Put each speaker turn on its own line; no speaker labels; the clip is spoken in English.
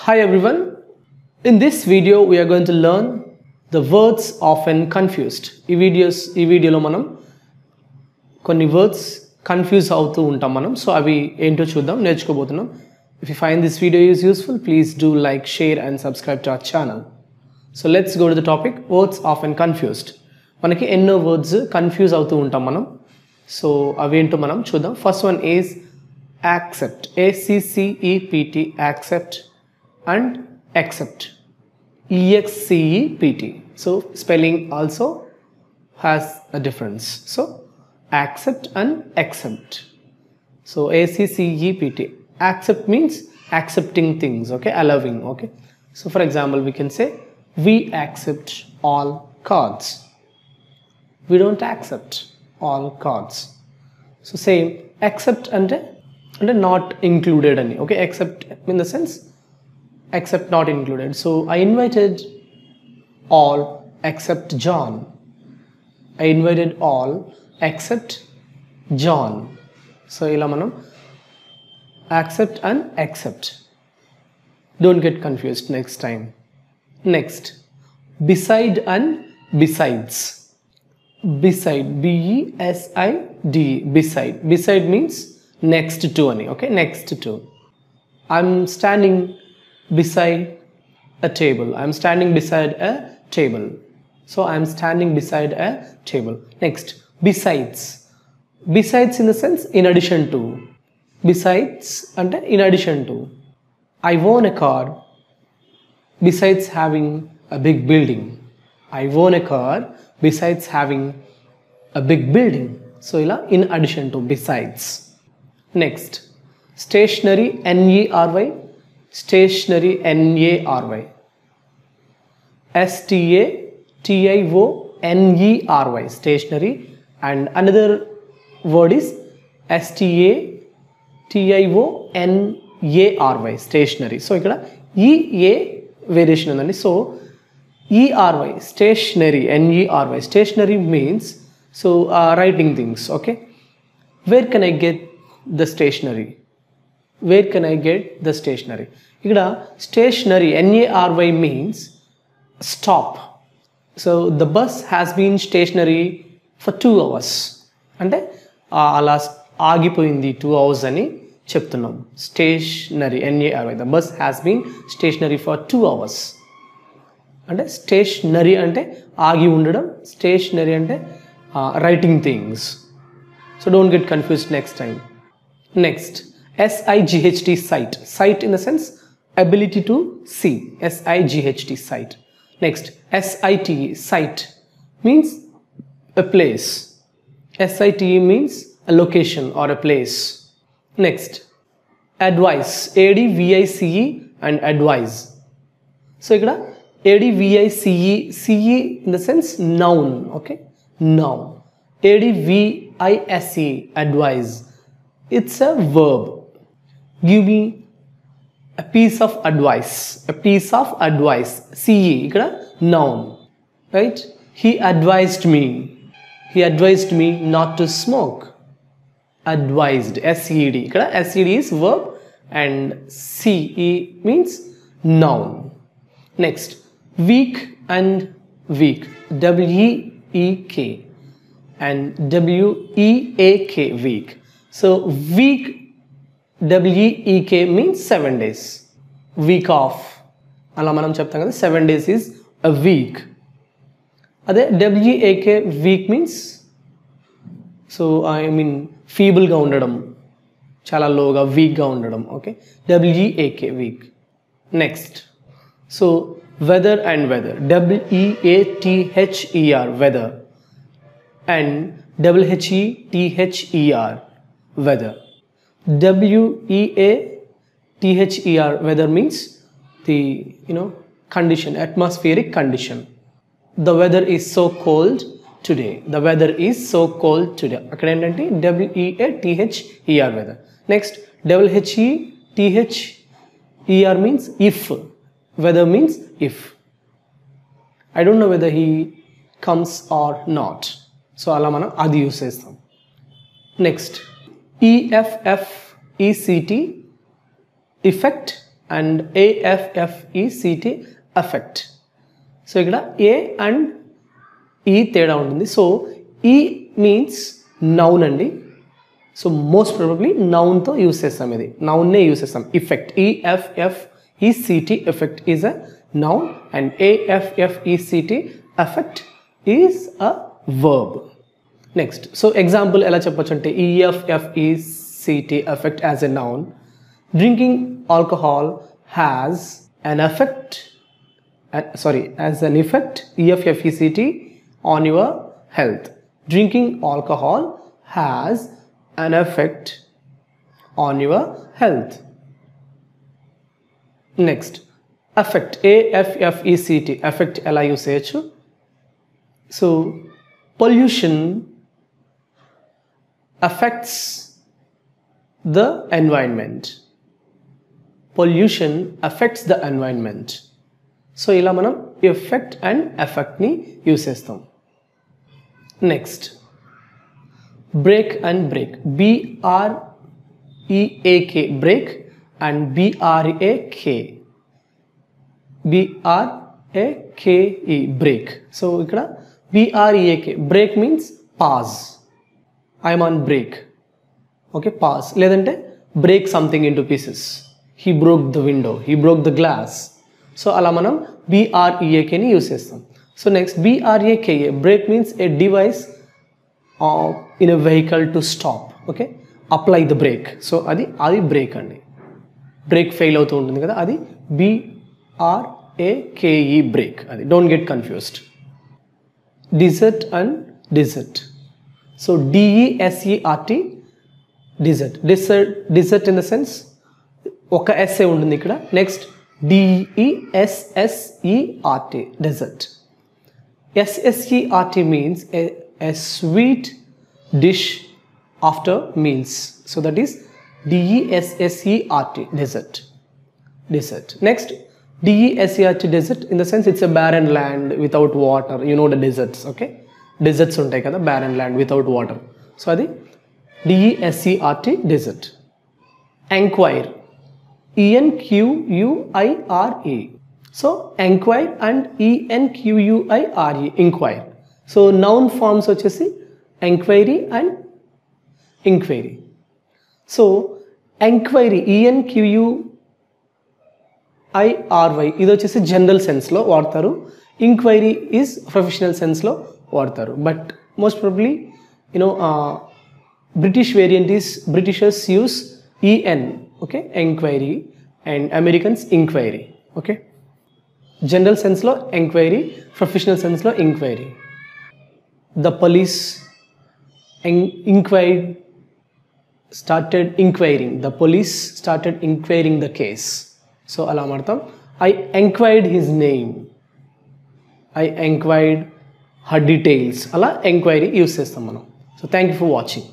Hi everyone, in this video we are going to learn the words often confused. ఈ వీడియోలో మనం కొన్ని words confuse అవుతూ ఉంటాం మనం. సో అవి ఏంటో చూద్దాం, నేర్చుకోబోతున్నాం. If you find this video is useful, please do like, share and subscribe to our channel. So let's go to the topic, words often confused. మనకి ఎన్నో words confuse అవుతూ ఉంటాం మనం. సో అవి ఏంటో మనం చూద్దాం. First one is accept, ACCEPT, accept, and accept, EXCEPT. So spelling also has a difference. So accept and accept. So ACCEPT, accept means accepting things, okay, allowing, okay. So for example we can say we accept all cards, we don't accept all cards. So same, accept and not included any, okay, accept in the sense except not included. So I invited all except John, I invited all except John. So ila manam accept and accept, don't get confused next time. Next, beside and besides. Beside, BESID, beside. Beside means next to any, okay, next to. I'm standing beside a table, I'm standing beside a table. So I'm standing beside a table. Next, besides. Besides in the sense in addition to. Besides and in addition to. I own a car besides having a big building. I own a car besides having a big building. So in addition to, besides. Next, stationery, NERY, stationery, NARY, STATIONERY, stationery, and another word is STATIONARY, stationery. So ikkada EA variation undandi. So ERY, stationery, NERY, stationery means so writing things, okay. Where can I get the stationery? Where can I get the stationery? Ikkada stationery, NARY means stop. So the bus has been stationary for 2 hours. Ante ala agipoyindi 2 hours ani cheptunnam. Stationary, NARY, the bus has been stationary for 2 hours. Ante stationary ante agi undadam, stationary ante writing things. So don't get confused next time. Next, SIGHT, sight. Sight in the sense ability to see, SIGHT, sight. Next, SITE, sight means a place. SITE means a location or a place. Next, advice, ADVICE and advise. So ikkada ADVICE, CE in the sense noun, okay, noun. ADVISE, advise, it's a verb. Give me a piece of advice, a piece of advice, CE ikkada noun, right. He advised me not to smoke. Advised, SED, ikkada SED is verb and CE means noun. Next, week and week, WEEK and WEAK, week. So week, WEEK means 7 days, week off ala manam cheptam kada, 7 days is a week. Ade WEAK, week means so I mean feeble ga undadam, chala low ga, weak ga undadam, okay, WEAK, week. Next, so weather and weather, WEATHER, weather, and WHETHER, weather. WEATHER, weather means the condition, atmospheric condition. The weather is so cold today, the weather is so cold today. Akkada entante WEATHER, weather. Next, WHETHER means if, weather means if. I don't know whether he comes or not, so ala mana adi use chestam. Next, EFFECT, effect, and AFFECT affect. So ఇక్కడ A and E తేడా ఉంటుంది. So E means noun అండి. So most probably నౌన్తో use చేస్తాం, ఇది నౌన్నే use చేస్తాం. Effect EFFECT effect is a noun and AFFECT effect is a verb. Next, so example ఎలా చెప్పొచ్చు అంటే EFFECT effect as a noun. Drinking alcohol has an effect, as an effect, EFFECT, on your health. Drinking alcohol has an effect on your health. Next, affect, AFFECT affect ela use cheyachu. So pollution affects the environment. Pollution affects the environment. So ఇలా మనం effect and ఎఫెక్ట్ని use చేస్తాం. Next, break and break, BREAK break and BRAKE brake. So ఇక్కడ BREAK break means pause, I'm on break, okay, pause. లేదంటే break something into pieces, he broke the window, he broke the glass. So అలా మనం BREAKని use చేస్తాం. So next, BRAKA brake means a device in a vehicle to stop, okay, apply the brake. So అది brake అండి. Brake fail అవుతూ ఉంటుంది కదా, అది BRAKE బ్రేక్. అది don't get confused. Desert and dessert. So DESERT desert. Desert in the sense ఒక S ఉంటుంది ఇక్కడ. Next, DESSERT desert. SSERT means a sweet dish after meals. So that is DESSERT desert. Next, DESERT desert in the sense it's a barren land without water. You know the deserts, okay? Deserts untai kada, barren land without water. So adi DESERT desert. Enquire, ENQUIRE. So enquire and ENQUIRE, inquire. So noun forms వచ్చేసి enquiry and inquiry. So enquiry, ENQUIRY ఇది వచ్చేసి general సెన్స్లో వాడతారు. Enquiry is professional సెన్స్లో వాడతారు. But most probably British variant is Britishers use EN, okay, enquiry, and Americans inquiry, okay. General sense lo enquiry, professional sense lo inquiry. The police started inquiring. The police started inquiring the case. So ala martam, I enquired his name, I enquired her details. Ala enquiry use chestam manam. So thank you for watching.